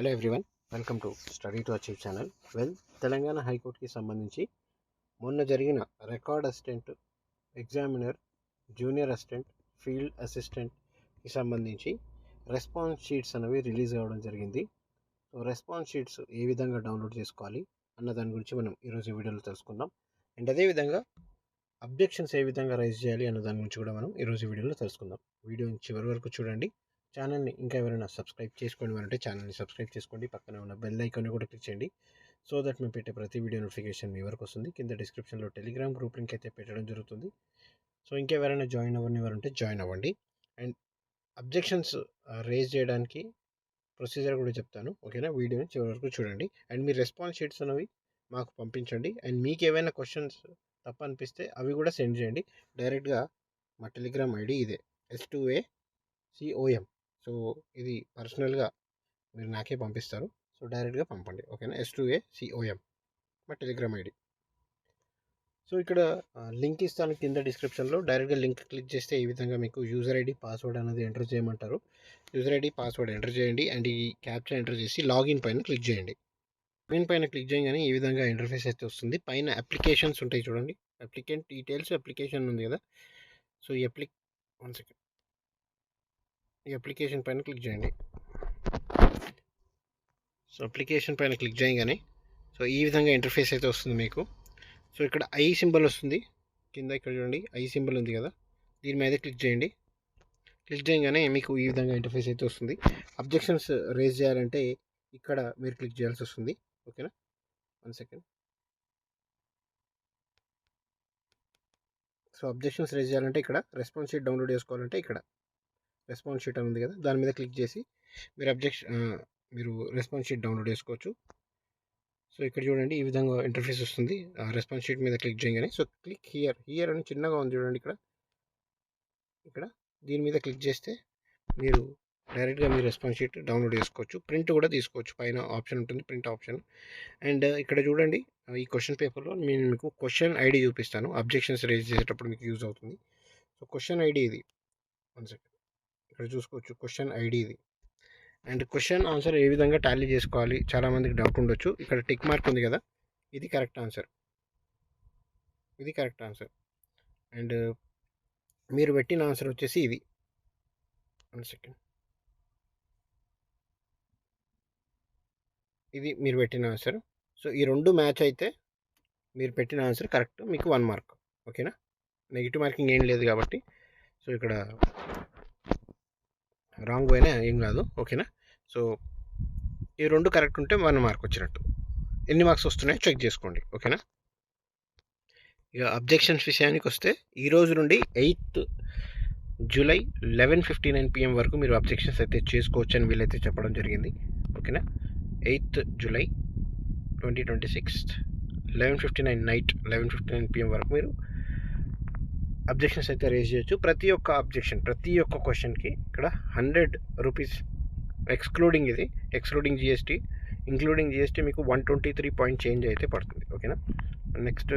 Hello everyone, welcome to study to achieve channel. Telangana హైకోర్టుకి సంబంధించి మొన్న జరిగిన record assistant, examiner, junior assistant, field అసిస్టెంట్కి సంబంధించి రెస్పాన్స్ షీట్స్ అనేవి రిలీజ్ అవ్వడం జరిగింది. సో రెస్పాన్స్ షీట్స్ ఏ విధంగా డౌన్లోడ్ చేసుకోవాలి అన్న దాని గురించి మనం ఈరోజు వీడియోలో తెలుసుకుందాం. అండ్ అదేవిధంగా అబ్జెక్షన్స్ ఏ విధంగా రైజ్ చేయాలి అన్న దాని గురించి కూడా మనం ఈరోజు వీడియోలో తెలుసుకుందాం. వీడియో చివరి వరకు చూడండి. ఛానల్ని ఇంకా ఎవరైనా సబ్స్క్రైబ్ చేసుకోండి అంటే ఛానల్ని సబ్స్క్రైబ్ చేసుకోండి. పక్కన ఉన్న బెల్ ఐకాన్ కూడా క్లిక్ చేయండి. సో దట్ మేము పెట్టే ప్రతి వీడియో నోటిఫికేషన్ మీ వరకు వస్తుంది. కింద డిస్క్రిప్షన్లో టెలిగ్రామ్ గ్రూప్ లింక్ అయితే పెట్టడం జరుగుతుంది. సో ఇంకెవరైనా జాయిన్ అవ్వనివారంటే జాయిన్ అవ్వండి. అండ్ అబ్జెక్షన్స్ రేజ్ చేయడానికి ప్రొసీజర్ కూడా చెప్తాను, ఓకేనా? వీడియోని చివరి వరకు చూడండి. అండ్ మీ రెస్పాన్స్ షీట్స్ అనేవి మాకు పంపించండి. అండ్ మీకు ఏవైనా క్వశ్చన్స్ తప్ప అనిపిస్తే అవి కూడా సెండ్ చేయండి. డైరెక్ట్గా మా టెలిగ్రామ్ ఐడి ఇదే, S2ACOM. సో ఇది పర్సనల్గా మీరు నాకే పంపిస్తారు. సో డైరెక్ట్గా పంపండి, ఓకేనా? S2ACOM మా టెలిగ్రామ్ ఐడి. సో ఇక్కడ లింక్ ఇస్తాను కింద డిస్క్రిప్షన్లో. డైరెక్ట్గా లింక్ క్లిక్ చేస్తే ఈ విధంగా మీకు యూజర్ ఐడి, పాస్వర్డ్ అనేది ఎంటర్ చేయమంటారు. యూజర్ ఐడి, పాస్వర్డ్ ఎంటర్ చేయండి. అండ్ ఈ క్యాప్చా ఎంటర్ చేసి లాగిన్ పైన క్లిక్ చేయండి. లాగిన్ పైన క్లిక్ చేయగానే ఈ విధంగా ఇంటర్ఫేస్ అయితే వస్తుంది. పైన అప్లికేషన్స్ ఉంటాయి చూడండి, అప్లికెంట్ డీటెయిల్స్ అప్లికేషన్ ఉంది కదా. సో ఈ అప్లికేషన్ పైన క్లిక్ చేయండి. సో అప్లికేషన్ పైన క్లిక్ చేయగానే సో ఈ విధంగా ఇంటర్ఫేస్ అయితే వస్తుంది మీకు. సో ఇక్కడ ఐ సింబల్ వస్తుంది కింద, ఇక్కడ చూడండి ఐ సింబల్ ఉంది కదా, దీని మీద క్లిక్ చేయండి. క్లిక్ చేయగానే మీకు ఈ విధంగా ఇంటర్ఫేస్ అయితే వస్తుంది. అబ్జెక్షన్స్ రేజ్ చేయాలంటే ఇక్కడ మీరు క్లిక్ చేయాల్సి వస్తుంది, ఓకేనా? 1 సెకండ్. సో అబ్జెక్షన్స్ రేజ్ చేయాలంటే ఇక్కడ, రెస్పాన్స్ షీట్ డౌన్లోడ్ చేసుకోవాలంటే ఇక్కడ రెస్పాన్స్ షీట్ అని ఉంది కదా, దాని మీద క్లిక్ చేసి మీరు రెస్పాన్స్ షీట్ డౌన్లోడ్ చేసుకోవచ్చు. సో ఇక్కడ చూడండి ఈ విధంగా ఇంటర్ఫేస్ వస్తుంది. రెస్పాన్స్ షీట్ మీద క్లిక్ చేయగానే సో క్లిక్ హియర్ అని చిన్నగా ఉంది చూడండి, ఇక్కడ దీని మీద క్లిక్ చేస్తే మీరు డైరెక్ట్గా మీ రెస్పాన్స్ షీట్ డౌన్లోడ్ చేసుకోవచ్చు. ప్రింట్ కూడా తీసుకోవచ్చు, పైన ఆప్షన్ ఉంటుంది ప్రింట్ ఆప్షన్. అండ్ ఇక్కడ చూడండి ఈ క్వశ్చన్ పేపర్లో నేను మీకు క్వశ్చన్ ఐడి చూపిస్తాను, అబ్జెక్షన్స్ రేజ్ చేసేటప్పుడు మీకు యూజ్ అవుతుంది. సో క్వశ్చన్ ఐడి ఇది, 1 సెకండ్. ఇక్కడ చూసుకోవచ్చు క్వశ్చన్ ఐడి ఇది. అండ్ క్వశ్చన్ ఆన్సర్ ఏ విధంగా టాలీ చేసుకోవాలి చాలామందికి డౌట్ ఉండొచ్చు. ఇక్కడ టిక్ మార్క్ ఉంది కదా, ఇది కరెక్ట్ ఆన్సర్, ఇది కరెక్ట్ ఆన్సర్. అండ్ మీరు పెట్టిన ఆన్సర్ వచ్చేసి ఇది, 1 సెకండ్, ఇది మీరు పెట్టిన ఆన్సర్. సో ఈ రెండు మ్యాచ్ అయితే మీరు పెట్టిన ఆన్సర్ కరెక్ట్, మీకు 1 మార్క్, ఓకేనా? నెగిటివ్ మార్కింగ్ ఏం లేదు కాబట్టి. సో ఇక్కడ రాంగ్ పోయినా ఏం కాదు, ఓకేనా? సో ఈ రెండు కరెక్ట్ ఉంటే 1 మార్క్ వచ్చినట్టు. ఎన్ని మార్క్స్ వస్తున్నాయో చెక్ చేసుకోండి, ఓకేనా? ఇక అబ్జెక్షన్స్ విషయానికి వస్తే ఈ రోజు నుండి 8th జూలై 11:59 PM వరకు మీరు అబ్జెక్షన్స్ అయితే చేసుకోవచ్చు అని వీళ్ళైతే చెప్పడం జరిగింది, ఓకేనా? 8th జూలై 2026 11:59 నైట్ 11:59 PM వరకు మీరు అబ్జెక్షన్స్ అయితే రేజ్ చేయొచ్చు. ప్రతి ఒక్క అబ్జెక్షన్, ప్రతి ఒక్క క్వశ్చన్కి ఇక్కడ 100 రూపీస్ ఎక్స్క్లూడింగ్, ఇది ఎక్స్క్లూడింగ్ GST, ఇంక్లూడింగ్ GST మీకు 123 పాయింట్ చేంజ్ అయితే పడుతుంది, ఓకేనా? నెక్స్ట్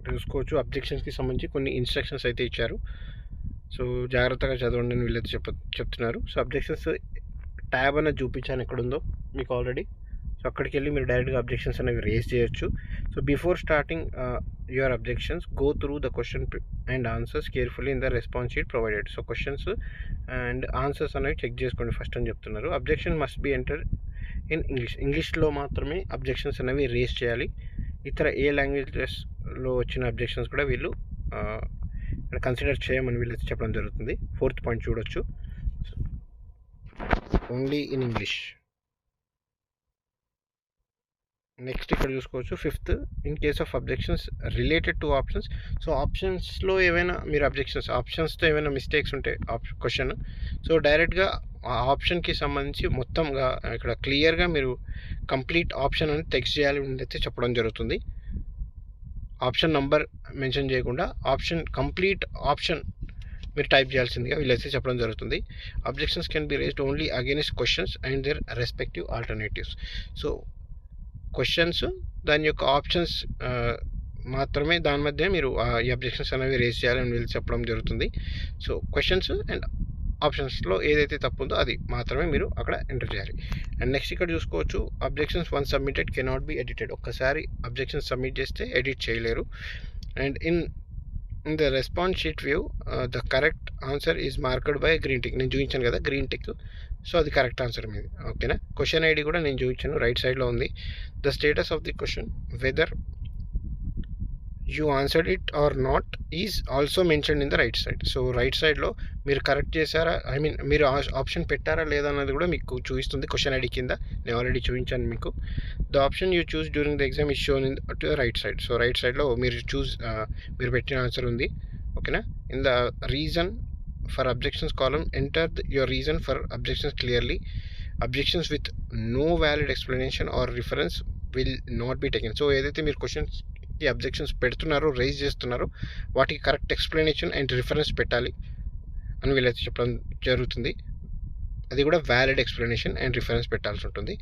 చూసుకోవచ్చు అబ్జెక్షన్స్కి సంబంధించి కొన్ని ఇన్స్ట్రక్షన్స్ అయితే ఇచ్చారు. సో జాగ్రత్తగా చదవండి అని వీళ్ళైతే చెప్తున్నారు. సో అబ్జెక్షన్స్ ట్యాబ్ అనేది చూపించాను ఎక్కడుందో మీకు ఆల్రెడీ. సో అక్కడికి వెళ్ళి మీరు డైరెక్ట్గా అబ్జెక్షన్స్ అనేవి రేజ్ చేయొచ్చు. So before starting your objections go through the question and answers carefully in the response sheet provided. So questions and answers అనేవి చెక్ చేసుకోండి ఫస్ట్ అని చెప్తున్నారు. Objection must be enter in ఇంగ్లీష్లో మాత్రమే అబ్జెక్షన్స్ అనేవి raise చేయాలి. ఇతర ఏ లాంగ్వేజెస్లో వచ్చిన అబ్జెక్షన్స్ కూడా వీళ్ళు కన్సిడర్ చేయమని వీళ్ళైతే చెప్పడం జరుగుతుంది. 4th పాయింట్ చూడొచ్చు, ఓన్లీ ఇన్ ఇంగ్లీష్. నెక్స్ట్ ఇక్కడ చూసుకోవచ్చు 5th, in case of objections related to options. So ఆప్షన్స్లో ఏమైనా మీరు ఆప్షన్స్తో ఏమైనా మిస్టేక్స్ ఉంటే క్వశ్చన్, సో డైరెక్ట్గా ఆ ఆప్షన్కి సంబంధించి మొత్తంగా ఇక్కడ క్లియర్గా మీరు కంప్లీట్ ఆప్షన్ అని టెక్స్ట్ చేయాలి అయితే చెప్పడం జరుగుతుంది. ఆప్షన్ నంబర్ మెన్షన్ చేయకుండా కంప్లీట్ ఆప్షన్ మీరు టైప్ చేయాల్సిందిగా వీళ్ళైతే చెప్పడం జరుగుతుంది. Objections can be raised only against questions and their respective alternatives. So questions దాని యొక్క ఆప్షన్స్ మాత్రమే, దాని మధ్య మీరు ఈ అబ్జెక్షన్స్ అనేవి రేజ్ చేయాలని వీళ్ళు చెప్పడం జరుగుతుంది. సో క్వశ్చన్స్ అండ్ ఆప్షన్స్లో ఏదైతే తప్పు ఉందో అది మాత్రమే మీరు అక్కడ ఎంటర్ చేయాలి. అండ్ నెక్స్ట్ ఇక్కడ చూసుకోవచ్చు, objections once submitted cannot be edited. ఒక్కసారి అబ్జెక్షన్స్ సబ్మిట్ చేస్తే ఎడిట్ చేయలేరు. And in the response sheet view the correct answer is marked by green tick. నేను చూపించాను కదా గ్రీన్ టిక్, సో అది కరెక్ట్ ఆన్సర్ మీది. ఓకేనా. క్వశ్చన్ ఐడి కూడా నేను చూపించాను, రైట్ సైడ్లో ఉంది. The status of the question whether you answered it or not is also mentioned in the right side. So right సైడ్లో మీరు కరెక్ట్ చేశారా, ఐ మీన్ మీరు ఆప్షన్ పెట్టారా లేదా అన్నది కూడా మీకు చూపిస్తుంది క్వశ్చన్ ఐడి కింద. నేను ఆల్రెడీ చూపించాను మీకు. The option you choose during the exam is shown in to the right side. So right సైడ్లో మీరు పెట్టిన ఆన్సర్ ఉంది. ఓకేనా. In the reason for objections column enter your reason for objections clearly. Objections with no valid explanation or reference will not be taken. So ఏదైతే మీరు క్వశ్చన్స్కి objections పెడుతున్నారో, rise చేస్తున్నారో, వాటికి కరెక్ట్ ఎక్స్ప్లెనేషన్ అండ్ రిఫరెన్స్ పెట్టాలి అని వీళ్ళైతే చెప్పడం జరుగుతుంది. అది కూడా వ్యాలిడ్ ఎక్స్ప్లెనేషన్ అండ్ రిఫరెన్స్ పెట్టాల్సి ఉంటుంది.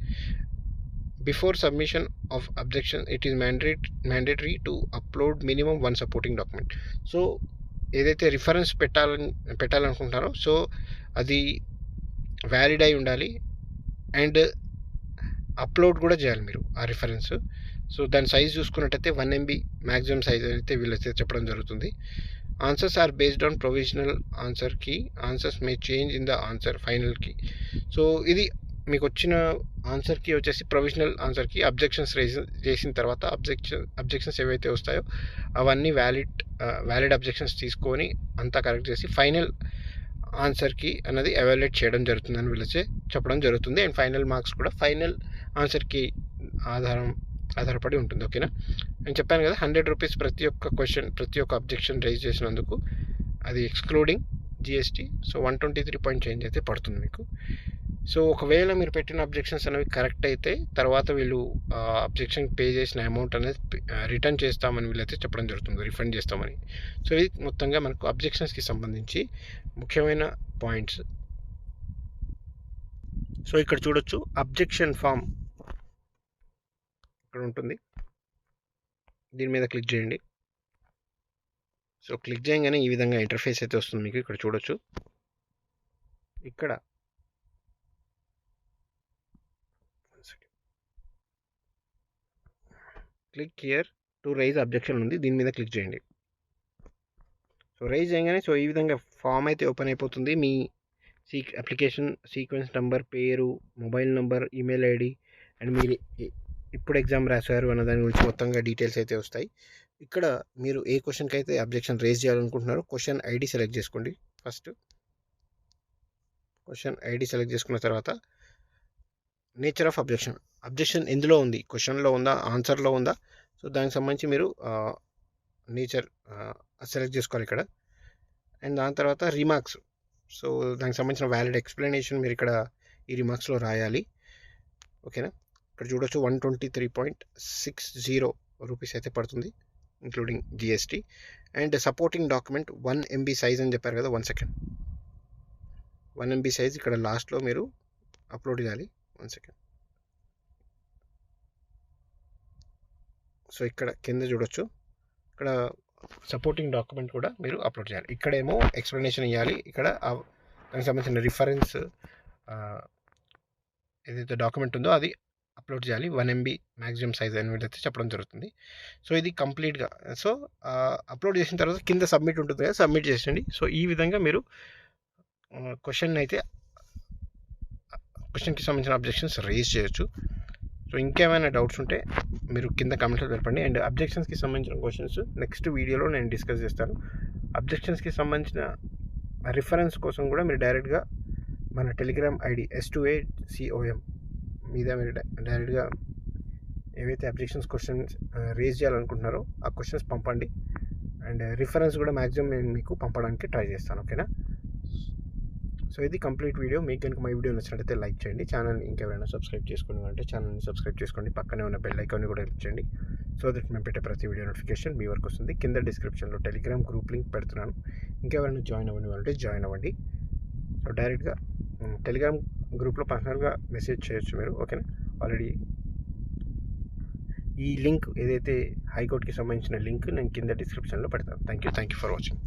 Before submission of objection it is mandatory to upload minimum 1 supporting document. So ఏదైతే రిఫరెన్స్ పెట్టాలనుకుంటున్నారో సో అది వ్యాలిడ్ అయి ఉండాలి అండ్ అప్లోడ్ కూడా చేయాలి మీరు ఆ రిఫరెన్స్. సో దాని సైజ్ చూసుకున్నట్టయితే 1 MB మ్యాక్సిమం సైజ్ అయితే వీళ్ళైతే చెప్పడం జరుగుతుంది. Answers are based on provisional answer key. Answers may change in the answer final key. So ఇది మీకు వచ్చిన ఆన్సర్ కీ వచ్చేసి provisional answer key. Objections raise చేసిన తర్వాత అబ్జెక్షన్స్ ఏవైతే వస్తాయో అవన్నీ వ్యాలిడ్ అబ్జెక్షన్స్ తీసుకొని అంతా కరెక్ట్ చేసి ఫైనల్ ఆన్సర్ కీ అన్నది ఎవాల్యుయేట్ చేయడం జరుగుతుందని వీళ్ళైతే చెప్పడం జరుగుతుంది. అండ్ ఫైనల్ మార్క్స్ కూడా ఫైనల్ ఆన్సర్ కీ ఆధారపడి ఉంటుంది. ఓకేనా. నేను చెప్పాను కదా 100 రూపీస్ ప్రతి ఒక్క అబ్జెక్షన్ రైజ్ చేసినందుకు, అది excluding GST. So 123 point change అయితే పడుతుంది మీకు. సో ఒకవేళ మీరు పెట్టిన అబ్జెక్షన్స్ అనేవి కరెక్ట్ అయితే తర్వాత వీళ్ళు అబ్జెక్షన్ పే చేసిన అమౌంట్ అనేది రిటర్న్ చేస్తామని వీళ్ళైతే చెప్పడం జరుగుతుంది, రిఫండ్ చేస్తామని. సో ఇది మొత్తంగా మనకు అబ్జెక్షన్స్కి సంబంధించి ముఖ్యమైన పాయింట్స్. సో ఇక్కడ చూడొచ్చు అబ్జెక్షన్ ఫామ్ ఇక్కడ ఉంటుంది, దీని మీద క్లిక్ చేయండి. సో క్లిక్ చేయగానే ఈ విధంగా ఇంటర్ఫేస్ అయితే వస్తుంది మీకు. ఇక్కడ చూడొచ్చు, ఇక్కడ click here to rise objection ఉంది, దీని మీద క్లిక్ చేయండి. సో రైజ్ చేయగానే సో ఈ విధంగా ఫామ్ అయితే ఓపెన్ అయిపోతుంది. మీ అప్లికేషన్ సీక్వెన్స్ నెంబర్, పేరు, mobile number, email ID and మీరు ఇప్పుడు ఎగ్జామ్ రాశారు అన్న దాని గురించి మొత్తంగా డీటెయిల్స్ అయితే వస్తాయి. ఇక్కడ మీరు ఏ క్వశ్చన్కి అయితే అబ్జెక్షన్ రేజ్ చేయాలనుకుంటున్నారో క్వశ్చన్ ఐడి సెలెక్ట్ చేసుకోండి. ఫస్ట్ క్వశ్చన్ ఐడి సెలెక్ట్ చేసుకున్న తర్వాత నేచర్ ఆఫ్ అబ్జెక్షన్ ఎందులో ఉంది, క్వశ్చన్లో ఉందా, ఆన్సర్లో ఉందా, సో దానికి సంబంధించి మీరు నేచర్ సెలెక్ట్ చేసుకోవాలి ఇక్కడ. అండ్ దాని తర్వాత రిమార్క్స్, సో దానికి సంబంధించిన వ్యాలిడ్ ఎక్స్ప్లెనేషన్ మీరు ఇక్కడ ఈ రిమార్క్స్లో రాయాలి. ఓకేనా. ఇక్కడ చూడొచ్చు 123.60 రూపీస్ అయితే పడుతుంది including GST. And supporting document 1 MB size అని చెప్పారు కదా, 1 సెకండ్. 1 MB సైజ్ ఇక్కడ లాస్ట్లో మీరు అప్లోడ్ చేయాలి. 1 సెకండ్. సో ఇక్కడ కింద చూడొచ్చు, ఇక్కడ సపోర్టింగ్ డాక్యుమెంట్ కూడా మీరు అప్లోడ్ చేయాలి. ఇక్కడేమో ఎక్స్ప్లెనేషన్ ఇవ్వాలి, ఇక్కడ దానికి సంబంధించిన రిఫరెన్స్ ఏదైతే డాక్యుమెంట్ ఉందో అది అప్లోడ్ చేయాలి. 1 MB మ్యాక్సిమం సైజ్ అని అయితే చెప్పడం జరుగుతుంది. సో ఇది కంప్లీట్గా సో అప్లోడ్ చేసిన తర్వాత కింద సబ్మిట్ ఉంటుంది కదా, సబ్మిట్ చేసేయండి. సో ఈ విధంగా మీరు క్వశ్చన్కి సంబంధించిన అబ్జెక్షన్స్ రేజ్ చేయొచ్చు. సో ఇంకేమైనా డౌట్స్ ఉంటే మీరు కింద కామెంట్లో తెలపండి. అండ్ అబ్జెక్షన్స్కి సంబంధించిన క్వశ్చన్స్ నెక్స్ట్ వీడియోలో నేను డిస్కస్ చేస్తాను. అబ్జెక్షన్స్కి సంబంధించిన రిఫరెన్స్ కోసం కూడా మీరు డైరెక్ట్గా మన టెలిగ్రామ్ ఐడి S2ACOM మీద మీరు డైరెక్ట్గా ఏవైతే అబ్జెక్షన్స్ క్వశ్చన్స్ రేజ్ చేయాలనుకుంటున్నారో ఆ క్వశ్చన్స్ పంపండి. అండ్ రిఫరెన్స్ కూడా మ్యాక్సిమం నేను మీకు పంపడానికి ట్రై చేస్తాను. ఓకేనా. సో ఇది కంప్లీట్ వీడియో. మీకు కనుక మా వీడియో నచ్చినట్లయితే లైక్ చేయండి. ఛానల్ని ఇంకెవరైనా సబ్స్క్రైబ్ చేసుకుని అంటే ఛానల్ని సబ్స్క్రైబ్ చేసుకోండి. పక్కనే ఉన్న బెల్ ఐకాన్ని కూడా క్లిక్ చేయండి. సో దట్ మేము పెట్టే ప్రతి వీడియో నోటిఫికేషన్ మీ వరకు వస్తుంది. కింద డిస్క్రిప్షన్లో టెలిగ్రామ్ గ్రూప్ లింక్ పెడుతున్నాను, ఇంకెవరైనా జాయిన్ అవ్వండి వాళ్ళంటే జాయిన్ అవ్వండి. సో డైరెక్ట్గా టెలిగ్రామ్ గ్రూప్లో పర్సనల్గా మెసేజ్ చేయొచ్చు మీరు. ఓకేనా. ఆల్రెడీ ఈ లింక్ ఏదైతే హైకోర్టుకి సంబంధించిన లింక్ నేను కింద డిస్క్రిప్షన్లో పెడతాను. Thank you for watching.